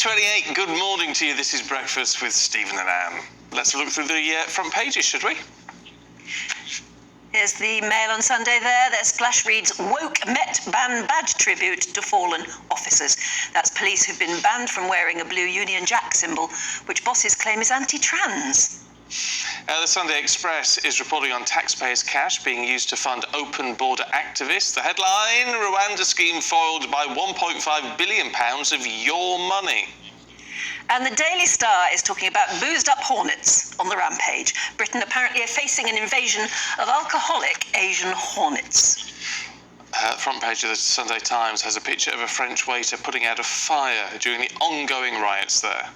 8:28, good morning to you. This is Breakfast with Stephen and Anne. Let's look through the front pages, should we? Here's the Mail on Sunday there. Their splash reads, Woke Met ban badge tribute to fallen officers. That's police who've been banned from wearing a blue Union Jack symbol, which bosses claim is anti-trans. The Sunday Express is reporting on taxpayers' cash being used to fund open border activists. The headline, Rwanda scheme foiled by £1.5 billion of your money. And the Daily Star is talking about boozed-up hornets on the rampage. Britain apparently facing an invasion of alcoholic Asian hornets. Front page of the Sunday Times has a picture of a French waiter putting out a fire during the ongoing riots there.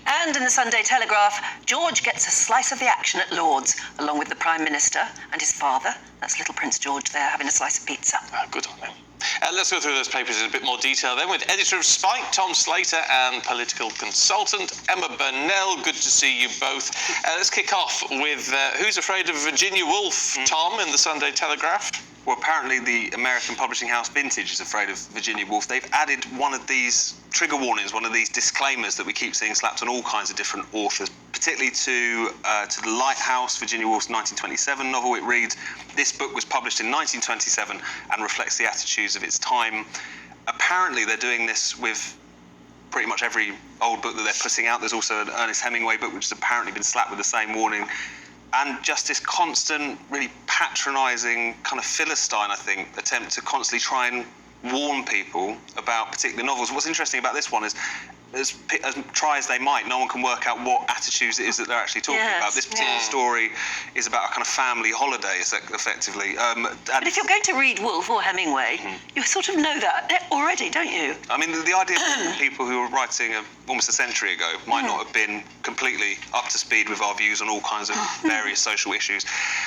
And in the Sunday Telegraph, George gets a slice of the action at Lord's, along with the Prime Minister and his father. That's little Prince George there having a slice of pizza. Good on him. Let's go through those papers in a bit more detail then with editor of Spike, Tom Slater, and political consultant Emma Burnell. Good to see you both. Let's kick off with Who's Afraid of Virginia Woolf, Tom, in the Sunday Telegraph. Well, apparently the American publishing house Vintage is afraid of Virginia Woolf. They've added one of these trigger warnings, one of these disclaimers that we keep seeing slapped on all kinds of different authors, particularly to The Lighthouse, Virginia Woolf's 1927 novel. It reads, this book was published in 1927 and reflects the attitudes of its time. Apparently they're doing this with pretty much every old book that they're putting out. There's also an Ernest Hemingway book which has apparently been slapped with the same warning. And just this constant, really patronising, kind of Philistine, I think, attempt to constantly try and warn people about particular novels. What's interesting about this one is, as try as they might, no one can work out what attitudes it is that they're actually talking about. This particular story is about a kind of family holiday, effectively. But if you're going to read Woolf or Hemingway, you sort of know that already, don't you? I mean, the idea that people who were writing almost a century ago might not have been completely up to speed with our views on all kinds of various social issues.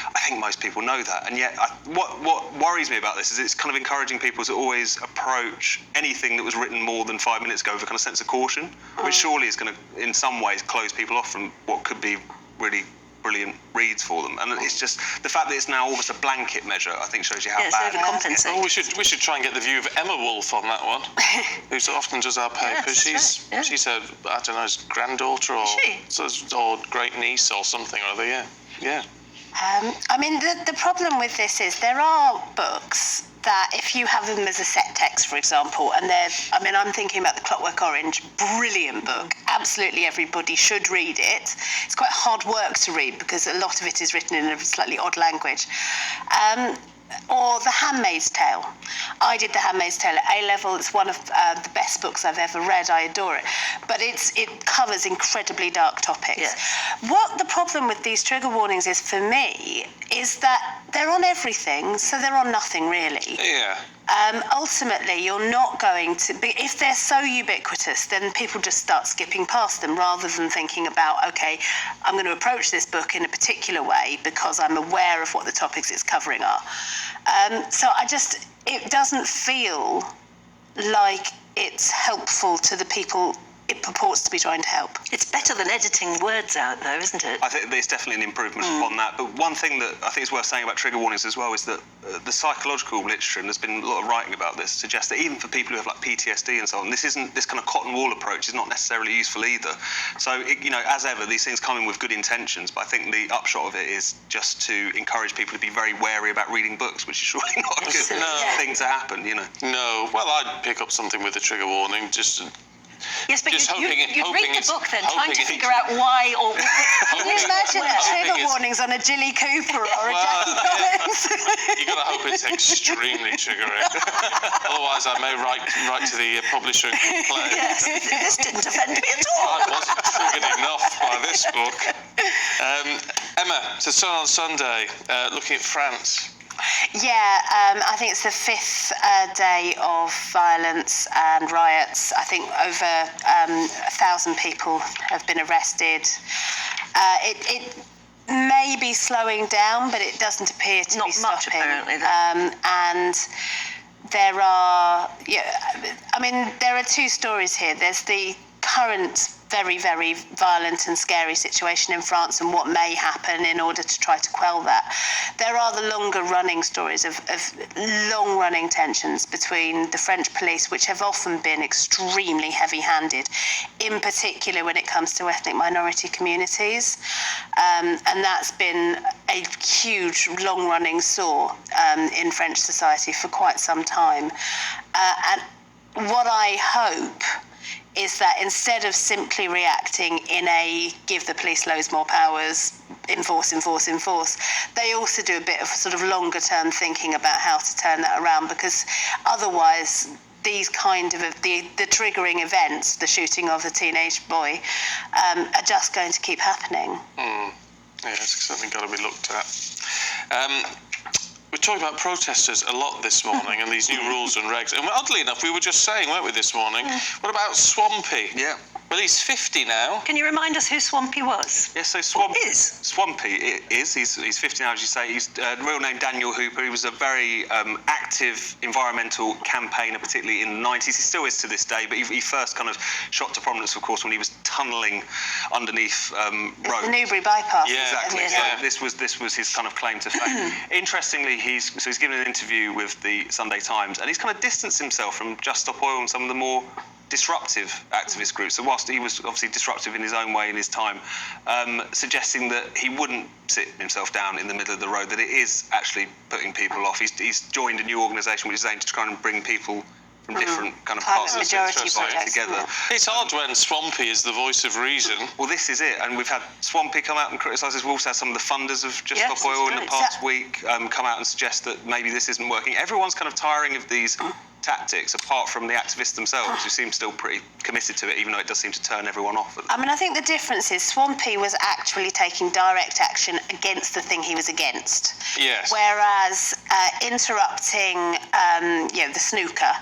I think most people know that. And yet, what worries me about this is it's kind of encouraging people to always approach anything that was written more than 5 minutes ago with a kind of sense of caution, which surely is going to, in some ways, close people off from what could be really brilliant reads for them. And it's just the fact that it's now almost a blanket measure, I think, shows you how bad it is. Well, we should try and get the view of Emma Woolf on that one, who so often does our papers. She's a, I don't know, granddaughter or great niece or something or other. Yeah. I mean, the problem with this is there are books that if you have them as a set text, for example, and I'm thinking about The Clockwork Orange, brilliant book. Absolutely everybody should read it. It's quite hard work to read because a lot of it is written in a slightly odd language. Or The Handmaid's Tale. I did The Handmaid's Tale at A-level. It's one of the best books I've ever read. I adore it. But it covers incredibly dark topics. Yes. What the problem with these trigger warnings is, for me, is that they're on everything, so they're on nothing, really. Yeah. Ultimately, you're not going to be, if they're so ubiquitous, then people just start skipping past them rather than thinking about, okay, I'm going to approach this book in a particular way because I'm aware of what the topics it's covering are. So it doesn't feel like it's helpful to the people it purports to be trying to help. It's better than editing words out, though, isn't it? I think there's definitely an improvement upon that. But one thing that I think is worth saying about trigger warnings as well is that the psychological literature, and there's been a lot of writing about this, suggests that even for people who have like PTSD and so on, this kind of cotton wool approach is not necessarily useful either. So, as ever, these things come in with good intentions, but I think the upshot of it is just to encourage people to be very wary about reading books, which is surely not a good thing to happen, No. Well, I'd pick up something with a trigger warning, Yes, but Just you'd read the book then, trying to figure out why or... Can you imagine the trigger warnings on a Jilly Cooper or a Jackie Collins? You've got to hope it's extremely triggering. Otherwise, I may write to the publisher and complain. Yes, this didn't offend me at all. I wasn't triggered enough by this book. Emma, to Sun on Sunday, looking at France. Yeah, I think it's the 5th day of violence and riots. I think over 1,000 people have been arrested. It may be slowing down, but it doesn't appear to be stopping. Not much, apparently. And there are, there are two stories here. There's the current very, very violent and scary situation in France and what may happen in order to try to quell that. There are the longer running stories of long running tensions between the French police, which have often been extremely heavy-handed, in particular when it comes to ethnic minority communities. And that's been a huge long running sore in French society for quite some time. And what I hope is that instead of simply reacting in a give the police loads more powers, enforce, they also do a bit of sort of longer term thinking about how to turn that around, because otherwise these kind of the triggering events, the shooting of the teenage boy, are just going to keep happening. Yeah, it's something got to be looked at. We're talking about protesters a lot this morning and these new rules and regs. And oddly enough, we were just saying, weren't we, this morning, what about Swampy? Yeah. Well, he's 50 now. Can you remind us who Swampy was? Yeah, so Swampy Is. He's 50 now, as you say. He's real name Daniel Hooper. He was a very active environmental campaigner, particularly in the 90s. He still is to this day, but he first kind of shot to prominence, of course, when he was tunnelling underneath roads. The Newbury bypass. Yeah, Exactly. yeah. So this was his kind of claim to fame. Interestingly, he's given an interview with the Sunday Times, and he's kind of distanced himself from Just Stop Oil and some of the more disruptive activist groups. So whilst he was obviously disruptive in his own way in his time, suggesting that he wouldn't sit himself down in the middle of the road, that it is actually putting people off. He's joined a new organisation which is aimed to try and bring people from different kind of parts of majority society together. yeah. It's odd when Swampy is the voice of reason. Well, this is it, and we've had Swampy come out and criticise this. We've also had some of the funders of Just Yes, Stop Oil in that's the right. past week come out and suggest that maybe this isn't working. Everyone's kind of tiring of these tactics, apart from the activists themselves, who seem still pretty committed to it, even though it does seem to turn everyone off. I mean, I think the difference is Swampy was actually taking direct action against the thing he was against. Yes. Whereas interrupting, the snooker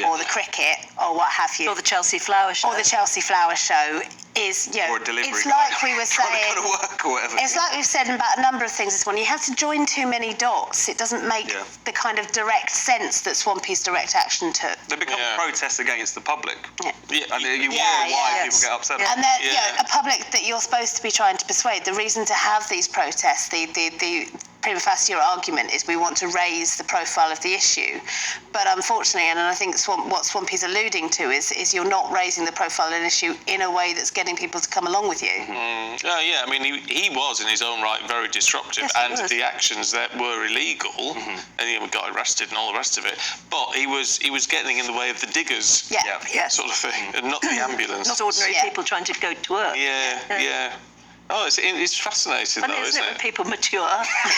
or the cricket or what have you, Or the Chelsea Flower Show. is, Or a delivery it's guy like we were trying saying. to go to work or whatever. It's like we've said about a number of things this morning. You have to join too many dots. It doesn't make the kind of direct sense that Swampy's direct action took. They become protests against the public. Yeah. And you wonder Yeah, why yeah. people get upset. And then, a public that you're supposed to be trying to persuade. The reason to have these protests, the prima facie argument is we want to raise the profile of the issue. But unfortunately, and I think what Swampy's alluding to is you're not raising the profile of an issue in a way that's getting people to come along with you. Yeah, I mean, he was in his own right very disruptive, Yes, he and was. the actions that were illegal, and he got arrested and all the rest of it. But he was getting in the way of the diggers, Yeah. Yes. sort of thing, and not the ambulance. Not ordinary Yeah. people trying to go to work. Yeah. Oh, it's fascinating Funny, though, isn't isn't it, when it? people mature?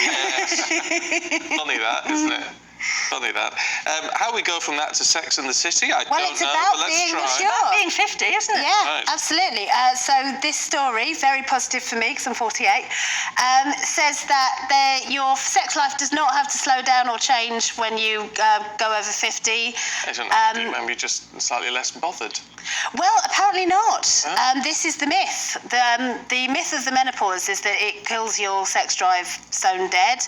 Yes. Funny that, isn't it? Funny that. How we go from that to Sex and the City, I Well, don't it's know, about but let's being try. mature. Being 50, isn't it? Yeah, Right. absolutely. So this story, very positive for me because I'm 48, says that your sex life does not have to slow down or change when you go over 50. Maybe you're just slightly less bothered. Well, apparently not. This is the myth. The myth of the menopause is that it kills your sex drive stone dead.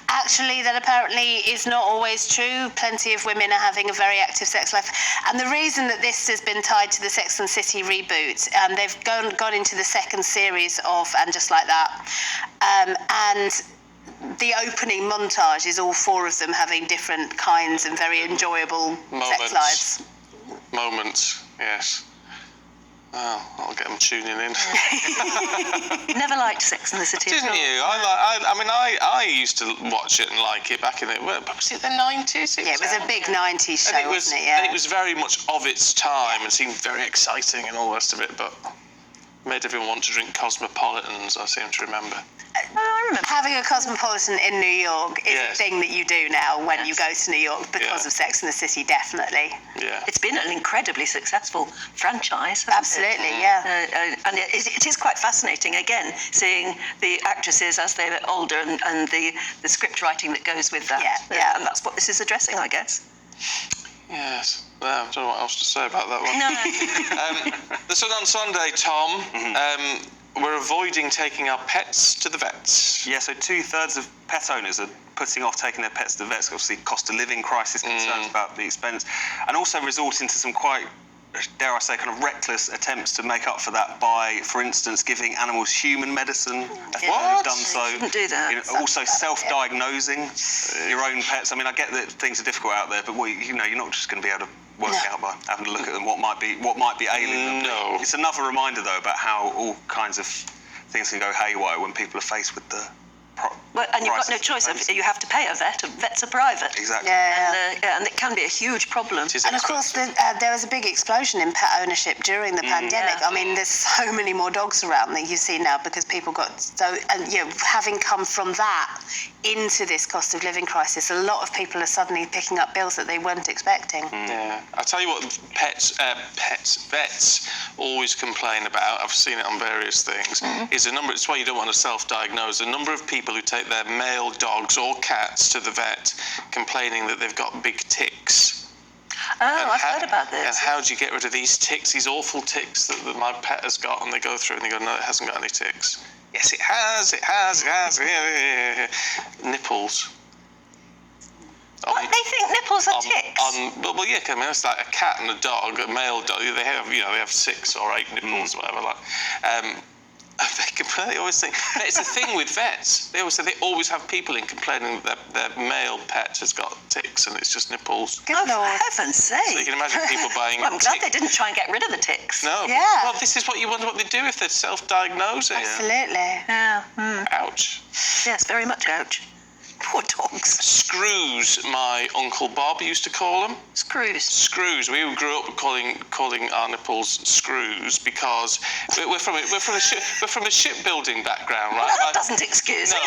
Actually, that apparently is not always true. Plenty of women are having a very active sex life. And the reason that this has been tied to the Sex and the City reboot, they've gone into the second series of And Just Like That. And the opening montage is all four of them having different kinds and very enjoyable sex lives. Moments, yes. Oh, I'll get them tuning in. Never liked Sex and the City. at Didn't all. you? I used to watch it and like it back in the, was it the 90s? Yeah, it was a big 90s show, and wasn't it? Yeah. And it was very much of its time and seemed very exciting and all the rest of it, but made everyone want to drink Cosmopolitans, I seem to remember. I remember. Having a Cosmopolitan in New York is Yes. a thing that you do now when you go to New York because of Sex and the City, definitely. Yeah. It's been an incredibly successful franchise, hasn't Absolutely, it? yeah. And it is quite fascinating, again, seeing the actresses as they get older and the script writing that goes with that. Yeah. And that's what this is addressing, I guess. Yes. Well, I don't know what else to say about that one. No. So on Sunday, Tom, we're avoiding taking our pets to the vets. Yeah, so 2/3 of pet owners are putting off taking their pets to the vets. Obviously, cost of living crisis, concerns about the expense, and also resorting to some quite dare I say, kind of reckless attempts to make up for that by, for instance, giving animals human medicine. If they've What? done so. Shouldn't do that. You know, also self-diagnosing your own pets. I mean, I get that things are difficult out there, but you're not just going to be able to work out by having a look at them what might be ailing them. No. It's another reminder, though, about how all kinds of things can go haywire when people are faced with the. Well, and you've got no prices choice. of You have to pay a vet. Vets are private. Exactly. And it can be a huge problem. It is And of course, there was a big explosion in pet ownership during the pandemic. Yeah. I mean, there's so many more dogs around that you see now because people got so, and having come from that into this cost of living crisis, a lot of people are suddenly picking up bills that they weren't expecting. Yeah, I tell you what, vets always complain about. I've seen it on various things. Is the number. It's why you don't want to self-diagnose. The number of people who take their male dogs or cats to the vet, complaining that they've got big ticks. Oh, I've heard about And this. how do you get rid of these ticks? These awful ticks that my pet has got, and they go through and they go, no, it hasn't got any ticks. Yes, it has. It has. Nipples. What? They think nipples are ticks? Well, yeah, I mean, it's like a cat and a dog, a male dog. They have 6 or 8 nipples, whatever. They always think. It's the thing with vets. They always have people in complaining that their male pet has got ticks and it's just nipples. Oh, for heaven's sake. So you can imagine people buying. Well, I'm glad they didn't try and get rid of the ticks. No. Yeah. Well, this is what you wonder what they do if they're self-diagnosing. Absolutely. Yeah. Ouch. Yes, very much ouch. Poor dogs. Screws, my Uncle Bob used to call them. Screws. Screws. We grew up calling our nipples screws because we're from a shipbuilding background, right? Well, that doesn't excuse No, it.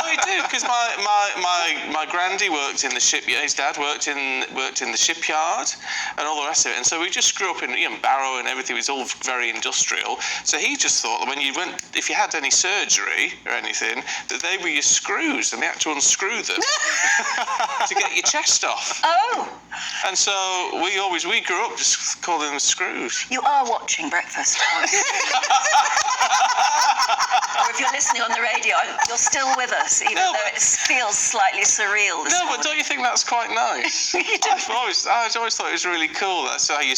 no, we do because my granddie worked in the shipyard. His dad worked in the shipyard and all the rest of it. And so we just grew up in Barrow and everything. It was all very industrial. So he just thought that if you had any surgery or anything, that they were your screws and they had to unscrew them to get your chest off. Oh, And so we grew up just calling them screws. you are watching Breakfast. Or if you're listening on the radio, you're still with us, even No, though it feels slightly surreal this No, morning. but don't you think that's quite nice? You do. I always thought it was really cool. That's how you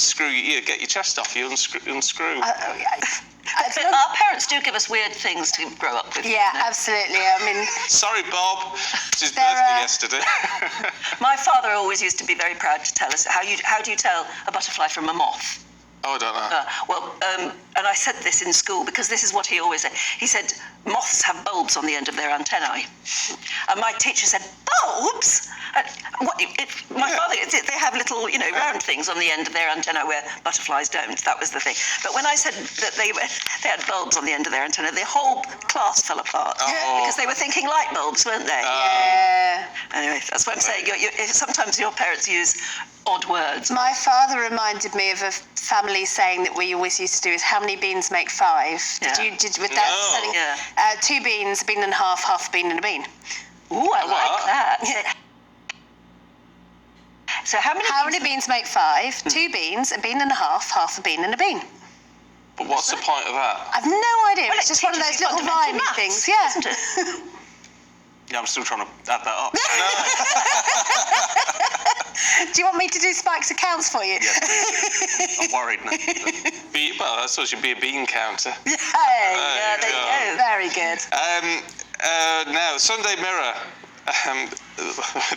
get your chest off. You unscrew. But our parents do give us weird things to grow up with. Yeah, absolutely. I mean, Sorry, Bob. It's his There birthday are- yesterday. My father always used to be very proud to tell us how do you tell a butterfly from a moth? Oh, I don't know. And I said this in school because this is what he always said. He said, moths have bulbs on the end of their antennae. And my teacher said, bulbs? My father, they have little, round things on the end of their antennae where butterflies don't. That was the thing. But when I said that they had bulbs on the end of their antennae, the whole class fell apart because they were thinking light bulbs, weren't they? Anyway, that's what I'm saying. Sometimes your parents use odd words. my father reminded me of a family saying that we always used to do is how many beans make 5? Yeah. Did with that? No. Setting, Yeah. 2 beans, a bean and a half a bean and a bean. Ooh, I What? like that. So how many beans make 5? 2 beans, a bean and a half a bean and a bean. But what's the point of that? I've no idea. Well, it's just one of teaches those you little fundamental rhymey maths, things. Yeah. isn't it? Yeah, I'm still trying to add that up. Do you want me to do Spike's accounts for you? Yes, I'm worried now. Well, that's what should be a bean counter. Hey, Yeah, there you go. very good. Now, Sunday Mirror.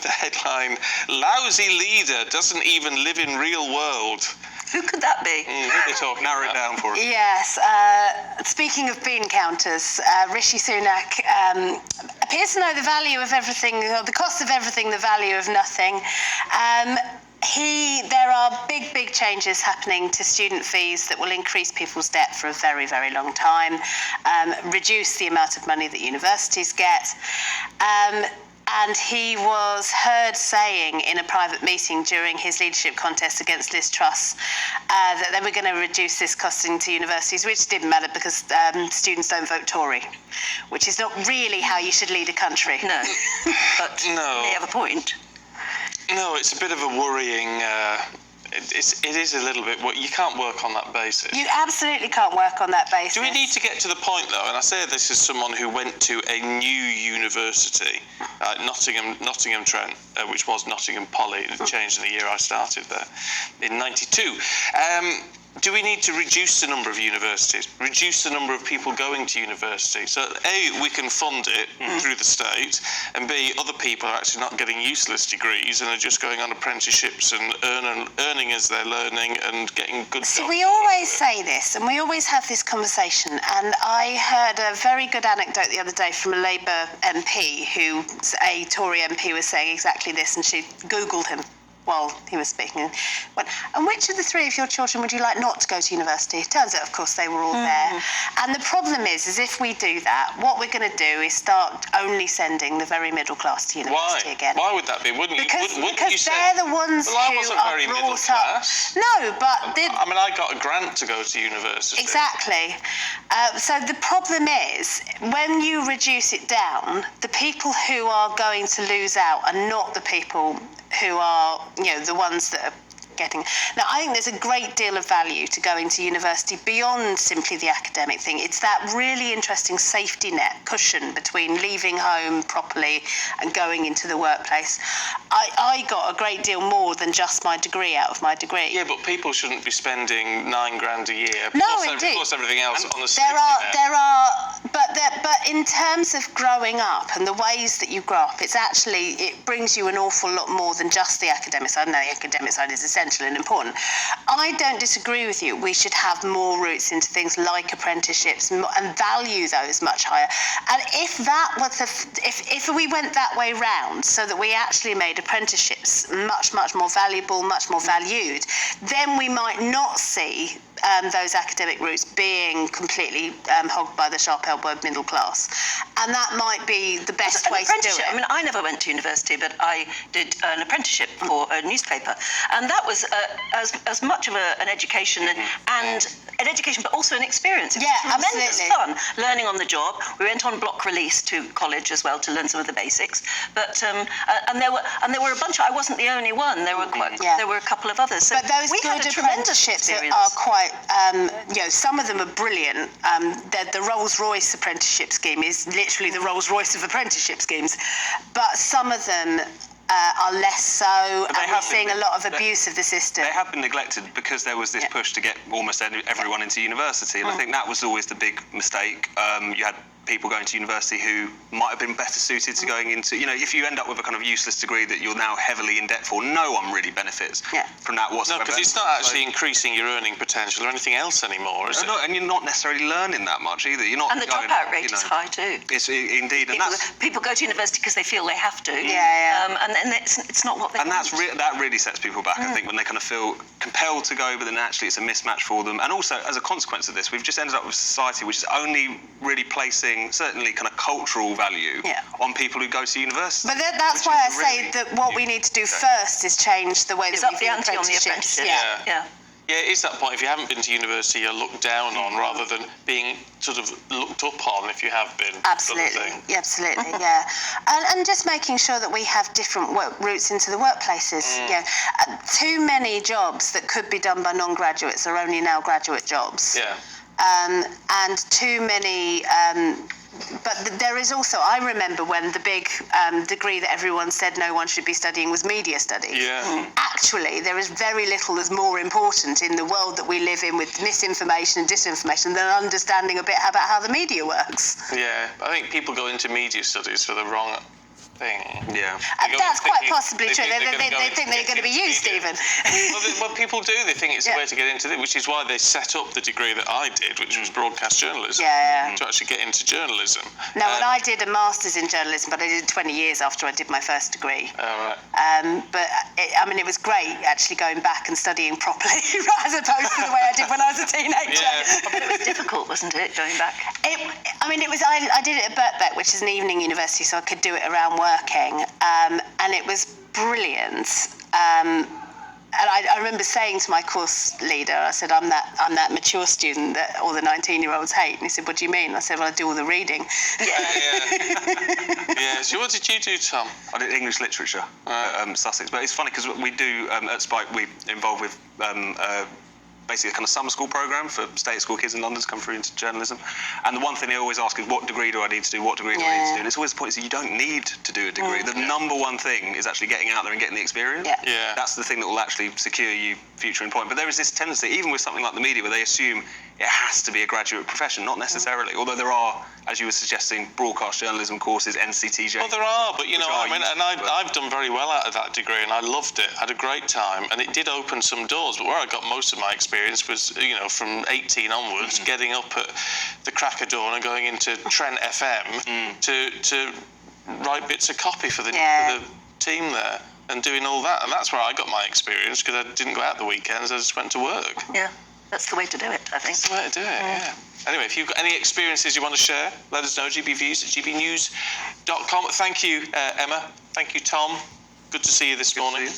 The headline: "Lousy leader doesn't even live in real world." Who could that be? Who are they talking Narrow it about? down for us. Yes. Speaking of bean counters, Rishi Sunak appears to know the value of everything, or the cost of everything, the value of nothing. There are big changes happening to student fees that will increase people's debt for a very, very long time, reduce the amount of money that universities get. And he was heard saying in a private meeting during his leadership contest against Liz Truss that they were going to reduce this costing to universities, which didn't matter because students don't vote Tory, which is not really how you should lead a country. No, but No. they have a point. No, it's a bit of a worrying. it is a little bit. You can't work on that basis. You absolutely can't work on that basis. Do we need to get to the point, though, and I say this as someone who went to a new university, Nottingham Trent, which was Nottingham Poly, it changed in the year I started there, in '92. Do we need to reduce the number of universities, reduce the number of people going to university? So, A, we can fund it through the state, and B, other people are actually not getting useless degrees and are just going on apprenticeships and earning as they're learning and getting good jobs. So we always say this, and we always have this conversation, and I heard a very good anecdote the other day from a Labour MP who's a Tory MP was saying exactly this, and she Googled him while he was speaking. Went, and which of the three of your children would you like not to go to university? It turns out, of course, they were all there. And the problem is if we do that, what we're going to do is start only sending the very middle class to university again. Why would that be? Wouldn't because you they're the ones well, I who wasn't are very middle brought up. class. No, but I mean, I got a grant to go to university. Exactly. So the problem is, when you reduce it down, the people who are going to lose out are not the people who are, the ones that are getting. Now, I think there's a great deal of value to going to university beyond simply the academic thing. It's that really interesting safety net cushion between leaving home properly and going into the workplace. I got a great deal more than just my degree out of my degree. Yeah, but people shouldn't be spending £9,000 a year. No, indeed. Plus everything else on the safety net. But in terms of growing up and the ways that you grow up, it brings you an awful lot more than just the academic side. No, the academic side is essential and important. I don't disagree with you. We should have more routes into things like apprenticeships and value those much higher. And if that was if we went that way round, so that we actually made apprenticeships much, much more valuable, much more valued, then we might not see those academic routes being completely hogged by the sharp-elbowed middle class. And that might be the best way to do it. I mean, I never went to university, but I did an apprenticeship for a newspaper. And that was as much of an education and an education, but also an experience. It was tremendous fun learning on the job. We went on block release to college as well to learn some of the basics. But and there were a bunch. I wasn't the only one. There were there were a couple of others. So but those good apprenticeships are quite. Some of them are brilliant. The Rolls-Royce apprenticeship scheme is literally the Rolls-Royce of apprenticeship schemes, but some of them are less so, and we're seeing a lot of abuse of the system. They have been neglected because there was this push to get almost everyone into university, and I think that was always the big mistake. You had people going to university who might have been better suited to going into, if you end up with a kind of useless degree that you're now heavily in debt for, no one really benefits from that whatsoever. No, because it's not actually increasing your earning potential or anything else anymore, is it? And you're not necessarily learning that much either. You're not. And the dropout rate is high too. It's indeed, and people go to university because they feel they have to. And it's not what they want. And that really sets people back. I think when they kind of feel compelled to go, but then actually it's a mismatch for them. And also, as a consequence of this, we've just ended up with a society which is only really placing certainly kind of cultural value on people who go to university. But that's why I say that what we need to do first is change the way that we do apprenticeships. Yeah, it is that point. If you haven't been to university, you're looked down on rather than being sort of looked up on if you have been. Absolutely, and just making sure that we have different routes into the workplaces. Too many jobs that could be done by non-graduates are only now graduate jobs. And too many. But there is also, I remember when the big degree that everyone said no one should be studying was media studies. Actually, there is very little that's more important in the world that we live in with misinformation and disinformation than understanding a bit about how the media works. Yeah, I think people go into media studies for the wrong thing. That's quite possibly true. They think they're going to be used even. Well, people do. They think it's a way to get into it, which is why they set up the degree that I did, which was broadcast journalism, to actually get into journalism. No, and I did a master's in journalism, but I did it 20 years after I did my first degree. But it was great actually going back and studying properly as opposed to the way I did when I was a teenager. But it was difficult, wasn't it, going back? I did it at Birkbeck, which is an evening university, so I could do it around working, and it was brilliant. I remember saying to my course leader, I said, I'm that mature student that all the 19-year-olds hate. And he said, what do you mean? I said, well, I do all the reading. Yeah. So what did you do, Tom? I did English literature at Sussex, but it's funny because we do at Spike, we involved with basically a kind of summer school programme for state school kids in London to come through into journalism. And the one thing they always ask is, what degree do I need to do? What degree do I need to do? And it's always the point is you don't need to do a degree. The number one thing is actually getting out there and getting the experience. Yeah. That's the thing that will actually secure you future employment. But there is this tendency, even with something like the media, where they assume it has to be a graduate profession. Not necessarily, although there are, as you were suggesting, broadcast journalism courses, NCTJ. Well, there are, but you know, I've done very well out of that degree, and I loved it. Had a great time, and it did open some doors. But where I got most of my experience was, you know, from 18 onwards, getting up at the crack of dawn and going into Trent FM to write bits of copy for the team there, and doing all that. And that's where I got my experience, because I didn't go out the weekends. I just went to work. Yeah. That's the way to do it, I think. That's the way to do it, yeah. Anyway, if you've got any experiences you want to share, let us know, gbviews@gbnews.com. Thank you, Emma. Thank you, Tom. Good to see you this morning.